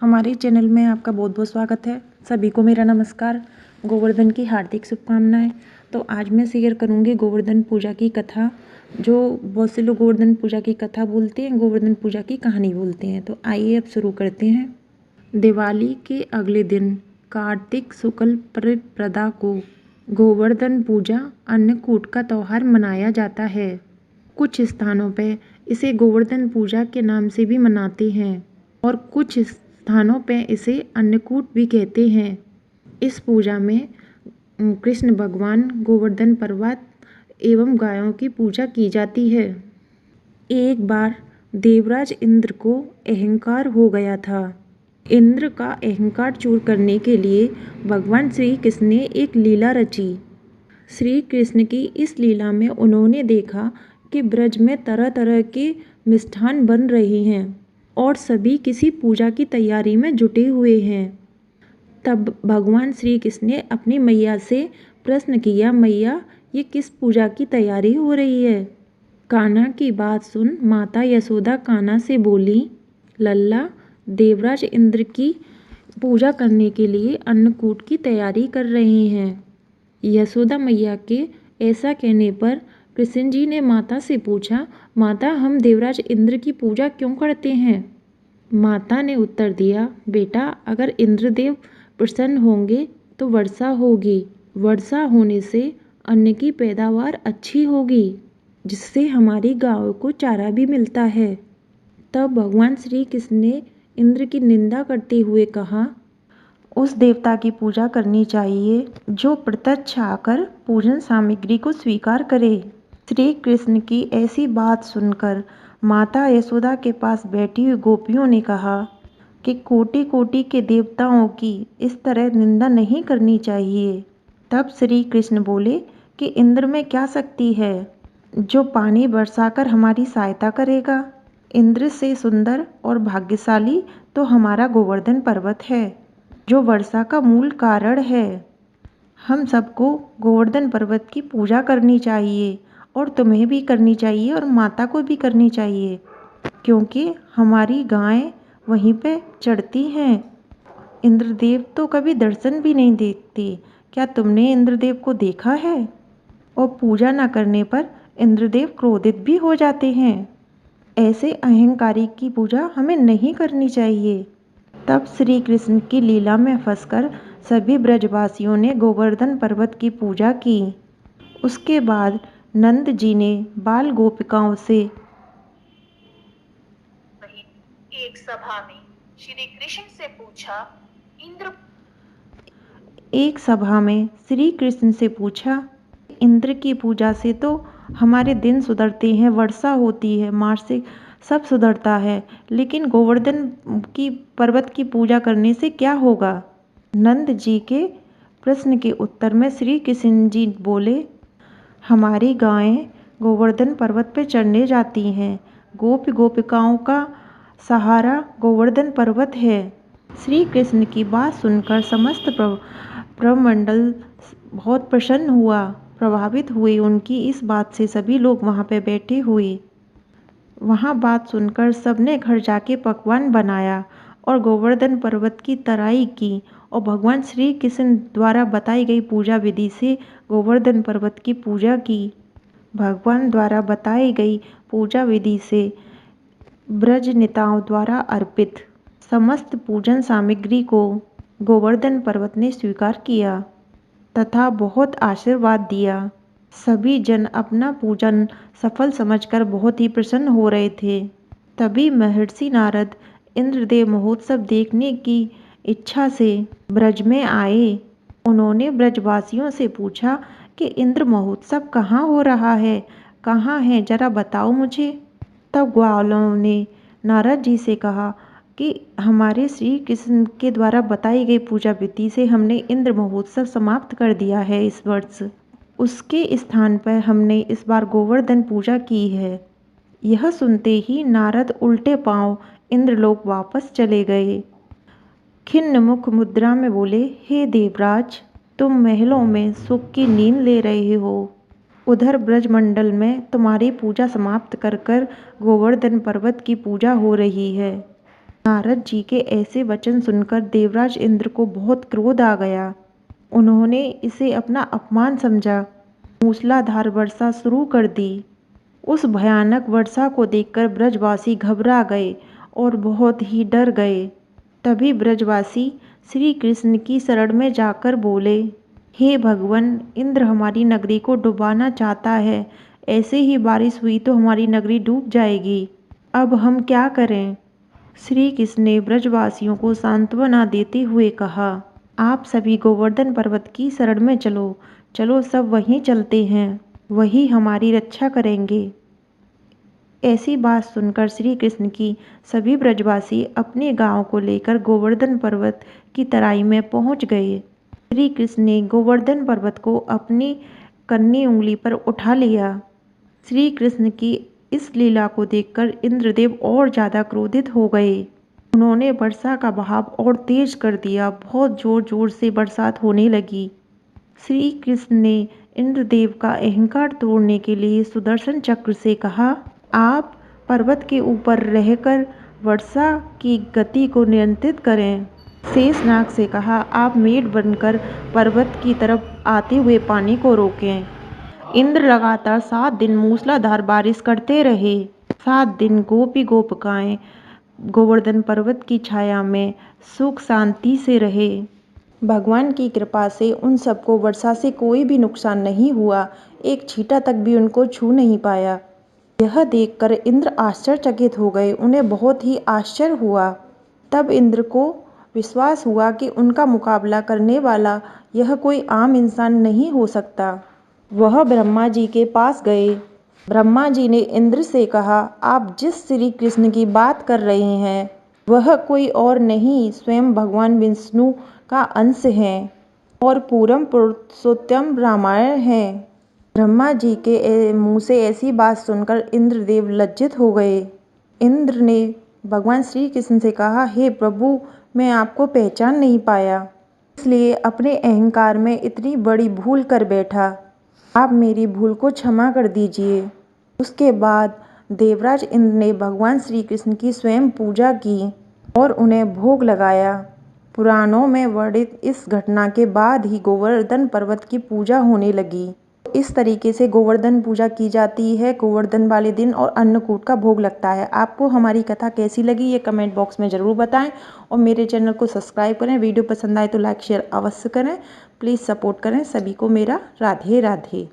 हमारे चैनल में आपका बहुत बहुत स्वागत है। सभी को मेरा नमस्कार। गोवर्धन की हार्दिक शुभकामनाएं। तो आज मैं शेयर करूंगी गोवर्धन पूजा की कथा। जो बहुत से लोग गोवर्धन पूजा की कथा बोलते हैं, गोवर्धन पूजा की कहानी बोलते हैं। तो आइए अब शुरू करते हैं। दिवाली के अगले दिन कार्तिक शुक्ल प्रतिपदा को गोवर्धन पूजा अन्नकूट का त्यौहार मनाया जाता है। कुछ स्थानों पर इसे गोवर्धन पूजा के नाम से भी मनाते हैं और कुछ स्थानों पे इसे अन्नकूट भी कहते हैं। इस पूजा में कृष्ण भगवान, गोवर्धन पर्वत एवं गायों की पूजा की जाती है। एक बार देवराज इंद्र को अहंकार हो गया था। इंद्र का अहंकार दूर करने के लिए भगवान श्री कृष्ण ने एक लीला रची। श्री कृष्ण की इस लीला में उन्होंने देखा कि ब्रज में तरह तरह के मिष्ठान बन रहे हैं और सभी किसी पूजा की तैयारी में जुटे हुए हैं। तब भगवान श्री कृष्ण ने अपनी मैया से प्रश्न किया, मैया ये किस पूजा की तैयारी हो रही है? कान्हा की बात सुन माता यशोदा कान्हा से बोली, लल्ला देवराज इंद्र की पूजा करने के लिए अन्नकूट की तैयारी कर रहे हैं। यशोदा मैया के ऐसा कहने पर कृष्ण जी ने माता से पूछा, माता हम देवराज इंद्र की पूजा क्यों करते हैं? माता ने उत्तर दिया, बेटा अगर इंद्रदेव प्रसन्न होंगे तो वर्षा होगी। वर्षा होने से अन्न की पैदावार अच्छी होगी, जिससे हमारी गायों को चारा भी मिलता है। तब भगवान श्री कृष्ण ने इंद्र की निंदा करते हुए कहा, उस देवता की पूजा करनी चाहिए जो प्रत्यक्ष आकर पूजन सामग्री को स्वीकार करे। श्री कृष्ण की ऐसी बात सुनकर माता यशोदा के पास बैठी हुई गोपियों ने कहा कि कोटि कोटि के देवताओं की इस तरह निंदा नहीं करनी चाहिए। तब श्री कृष्ण बोले कि इंद्र में क्या शक्ति है जो पानी बरसाकर हमारी सहायता करेगा? इंद्र से सुंदर और भाग्यशाली तो हमारा गोवर्धन पर्वत है, जो वर्षा का मूल कारण है। हम सबको गोवर्धन पर्वत की पूजा करनी चाहिए और तुम्हें भी करनी चाहिए और माता को भी करनी चाहिए, क्योंकि हमारी गायें वहीं पे चढ़ती हैं। इंद्रदेव तो कभी दर्शन भी नहीं देते। क्या तुमने इंद्रदेव को देखा है? और पूजा न करने पर इंद्रदेव क्रोधित भी हो जाते हैं। ऐसे अहंकारी की पूजा हमें नहीं करनी चाहिए। तब श्री कृष्ण की लीला में फंसकर सभी ब्रजवासियों ने गोवर्धन पर्वत की पूजा की। उसके बाद नंद जी ने बाल गोपिकाओं से एक सभा में श्री कृष्ण से पूछा, इंद्र की पूजा से तो हमारे दिन सुधरते हैं, वर्षा होती है, मार्च से सब सुधरता है, लेकिन गोवर्धन की पर्वत की पूजा करने से क्या होगा? नंद जी के प्रश्न के उत्तर में श्री कृष्ण जी बोले, हमारी गायें गोवर्धन पर्वत पर चढ़ने जाती हैं। गोपिकाओं का सहारा गोवर्धन पर्वत है। श्री कृष्ण की बात सुनकर समस्त प्रमंडल बहुत प्रसन्न हुआ, प्रभावित हुए उनकी इस बात से। सभी लोग वहाँ पे बैठे हुए। वहाँ बात सुनकर सबने घर जाके पकवान बनाया और गोवर्धन पर्वत की तराई की और भगवान श्री कृष्ण द्वारा बताई गई पूजा विधि से गोवर्धन पर्वत की पूजा की। भगवान द्वारा बताई गई पूजा विधि से ब्रज नेताओं द्वारा अर्पित समस्त पूजन सामग्री को गोवर्धन पर्वत ने स्वीकार किया तथा बहुत आशीर्वाद दिया। सभी जन अपना पूजन सफल समझकर बहुत ही प्रसन्न हो रहे थे। तभी महर्षि नारद इंद्रदेव महोत्सव देखने की इच्छा से ब्रज में आए। उन्होंने ब्रजवासियों से पूछा कि इंद्र महोत्सव कहाँ हो रहा है, कहाँ है, जरा बताओ मुझे। तब ग्वालों ने नारद जी से कहा कि हमारे श्री कृष्ण के द्वारा बताई गई पूजा विधि से हमने इंद्र महोत्सव समाप्त कर दिया है इस वर्ष। उसके स्थान पर हमने इस बार गोवर्धन पूजा की है। यह सुनते ही नारद उल्टे पांव इंद्रलोक वापस चले गए। खिन्न मुख मुद्रा में बोले, हे देवराज, तुम महलों में सुख की नींद ले रहे हो, उधर ब्रजमंडल में तुम्हारी पूजा समाप्त कर कर गोवर्धन पर्वत की पूजा हो रही है। नारद जी के ऐसे वचन सुनकर देवराज इंद्र को बहुत क्रोध आ गया। उन्होंने इसे अपना अपमान समझा। मूसलाधार वर्षा शुरू कर दी। उस भयानक वर्षा को देखकर ब्रजवासी घबरा गए और बहुत ही डर गए। तभी ब्रजवासी श्री कृष्ण की शरण में जाकर बोले, हे भगवान, इंद्र हमारी नगरी को डुबाना चाहता है। ऐसे ही बारिश हुई तो हमारी नगरी डूब जाएगी। अब हम क्या करें? श्री कृष्ण ने ब्रजवासियों को सांत्वना देते हुए कहा, आप सभी गोवर्धन पर्वत की शरण में चलो। चलो सब वहीं चलते हैं, वही हमारी रक्षा करेंगे। ऐसी बात सुनकर श्री कृष्ण की सभी ब्रजवासी अपने गांव को लेकर गोवर्धन पर्वत की तराई में पहुंच गए। श्री कृष्ण ने गोवर्धन पर्वत को अपनी कन्नी उंगली पर उठा लिया। श्री कृष्ण की इस लीला को देखकर इंद्रदेव और ज़्यादा क्रोधित हो गए। उन्होंने वर्षा का बहाव और तेज कर दिया। बहुत जोर जोर से बरसात होने लगी। श्री कृष्ण ने इंद्रदेव का अहंकार तोड़ने के लिए सुदर्शन चक्र से कहा, आप पर्वत के ऊपर रहकर वर्षा की गति को नियंत्रित करें। शेषनाग से कहा, आप मेढ़ बनकर पर्वत की तरफ आते हुए पानी को रोकें। इंद्र लगातार 7 दिन मूसलाधार बारिश करते रहे। 7 दिन गोपी गोपिकाएं गोवर्धन पर्वत की छाया में सुख शांति से रहे। भगवान की कृपा से उन सबको वर्षा से कोई भी नुकसान नहीं हुआ। एक छींटा तक भी उनको छू नहीं पाया। यह देखकर इंद्र आश्चर्यचकित हो गए। उन्हें बहुत ही आश्चर्य हुआ। तब इंद्र को विश्वास हुआ कि उनका मुकाबला करने वाला यह कोई आम इंसान नहीं हो सकता। वह ब्रह्मा जी के पास गए। ब्रह्मा जी ने इंद्र से कहा, आप जिस श्री कृष्ण की बात कर रहे हैं वह कोई और नहीं, स्वयं भगवान विष्णु का अंश हैं और परम पुरुषोत्तम रामायण है। ब्रह्मा जी के मुंह से ऐसी बात सुनकर इंद्रदेव लज्जित हो गए। इंद्र ने भगवान श्री कृष्ण से कहा, हे प्रभु, मैं आपको पहचान नहीं पाया, इसलिए अपने अहंकार में इतनी बड़ी भूल कर बैठा। आप मेरी भूल को क्षमा कर दीजिए। उसके बाद देवराज इंद्र ने भगवान श्री कृष्ण की स्वयं पूजा की और उन्हें भोग लगाया। पुराणों में वर्णित इस घटना के बाद ही गोवर्धन पर्वत की पूजा होने लगी। इस तरीके से गोवर्धन पूजा की जाती है। गोवर्धन वाले दिन और अन्नकूट का भोग लगता है। आपको हमारी कथा कैसी लगी ये कमेंट बॉक्स में ज़रूर बताएं और मेरे चैनल को सब्सक्राइब करें। वीडियो पसंद आए तो लाइक शेयर अवश्य करें। प्लीज़ सपोर्ट करें। सभी को मेरा राधे राधे।